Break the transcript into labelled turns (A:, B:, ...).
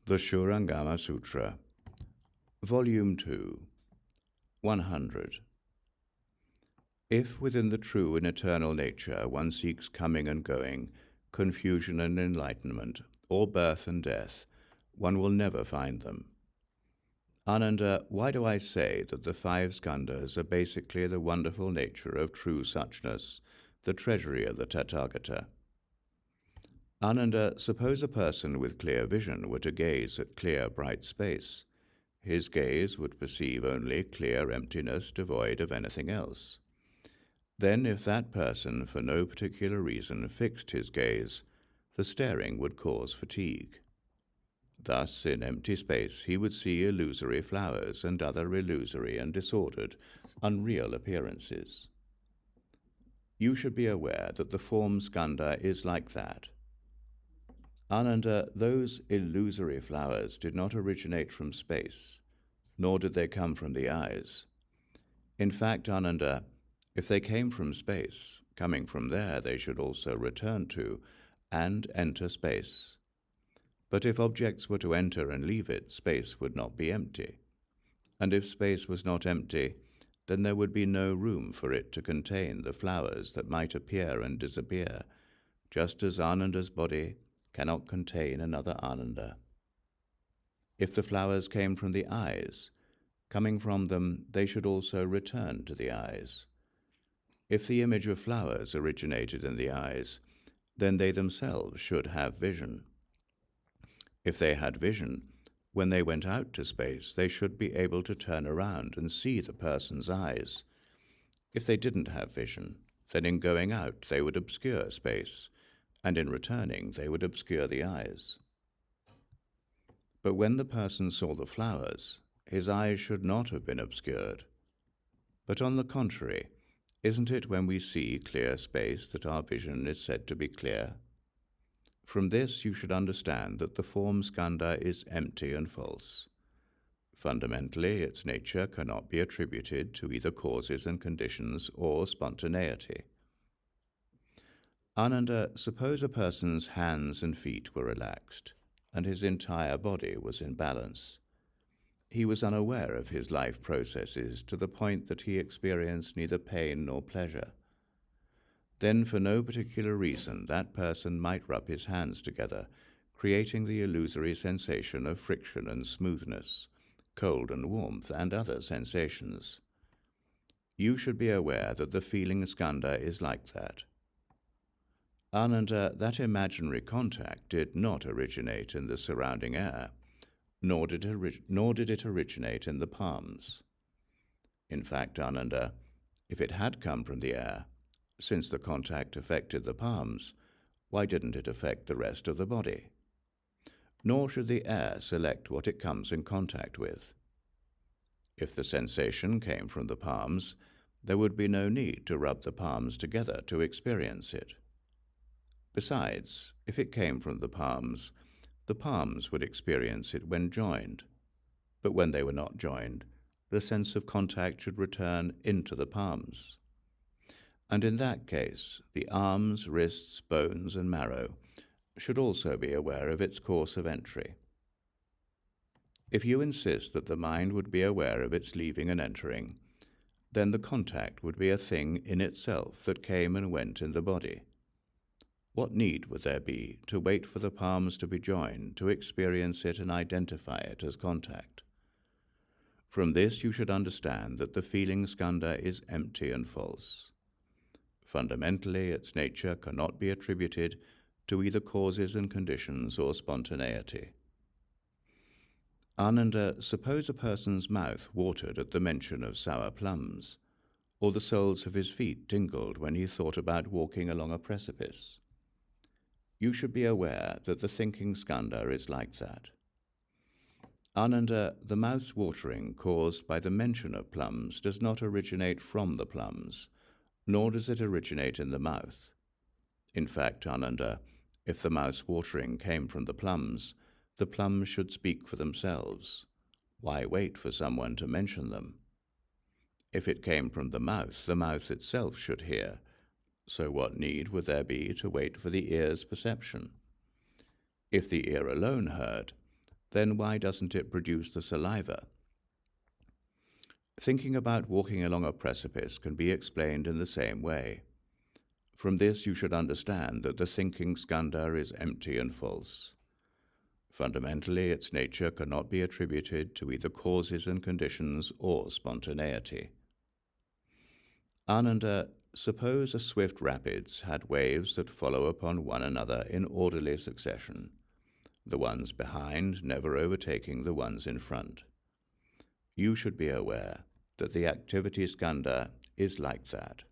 A: The Śūraṅgama Sutra, Volume 2, 100. If within the true and eternal nature one seeks coming and going, confusion and enlightenment, or birth and death, one will never find them. Ananda, why do I say that the five skandhas are basically the wonderful nature of true suchness, the treasury of the Tathagata? Ananda, suppose a person with clear vision were to gaze at clear, bright space. His gaze would perceive only clear emptiness devoid of anything else. Then if that person, for no particular reason, fixed his gaze, the staring would cause fatigue. Thus, in empty space, he would see illusory flowers and other illusory and disordered, unreal appearances. You should be aware that the form skandha is like that. Ananda, those illusory flowers did not originate from space, nor did they come from the eyes. In fact, Ananda, if they came from space, coming from there they should also return to and enter space. But if objects were to enter and leave it, space would not be empty. And if space was not empty, then there would be no room for it to contain the flowers that might appear and disappear, just as Ananda's body cannot contain another Ananda. If the flowers came from the eyes, coming from them they should also return to the eyes. If the image of flowers originated in the eyes, then they themselves should have vision. If they had vision, when they went out to space, they should be able to turn around and see the person's eyes. If they didn't have vision, then in going out they would obscure space, and in returning they would obscure the eyes. But when the person saw the flowers, his eyes should not have been obscured. But on the contrary, isn't it when we see clear space that our vision is said to be clear? From this you should understand that the form skandha is empty and false. Fundamentally, its nature cannot be attributed to either causes and conditions or spontaneity. Ananda, suppose a person's hands and feet were relaxed, and his entire body was in balance. He was unaware of his life processes to the point that he experienced neither pain nor pleasure. Then, for no particular reason, that person might rub his hands together, creating the illusory sensation of friction and smoothness, cold and warmth, and other sensations. You should be aware that the feeling skandha is like that. Ananda, that imaginary contact did not originate in the surrounding air, nor did it originate in the palms. In fact, Ananda, if it had come from the air, since the contact affected the palms, why didn't it affect the rest of the body? Nor should the air select what it comes in contact with. If the sensation came from the palms, there would be no need to rub the palms together to experience it. Besides, if it came from the palms would experience it when joined. But when they were not joined, the sense of contact should return into the palms. And in that case, the arms, wrists, bones, and marrow should also be aware of its course of entry. If you insist that the mind would be aware of its leaving and entering, then the contact would be a thing in itself that came and went in the body. What need would there be to wait for the palms to be joined to experience it and identify it as contact? From this you should understand that the feeling skandha is empty and false. Fundamentally, its nature cannot be attributed to either causes and conditions or spontaneity. Ananda, suppose a person's mouth watered at the mention of sour plums, or the soles of his feet tingled when he thought about walking along a precipice. You should be aware that the thinking skandha is like that. Ananda, the mouth's watering caused by the mention of plums does not originate from the plums, nor does it originate in the mouth. In fact, Ananda, if the mouth's watering came from the plums should speak for themselves. Why wait for someone to mention them? If it came from the mouth itself should hear. So what need would there be to wait for the ear's perception? If the ear alone heard, then why doesn't it produce the saliva? Thinking about walking along a precipice can be explained in the same way. From this you should understand that the thinking skandha is empty and false. Fundamentally, its nature cannot be attributed to either causes and conditions or spontaneity. Ananda, suppose a swift rapids had waves that follow upon one another in orderly succession, the ones behind never overtaking the ones in front. You should be aware that the activity skandha is like that.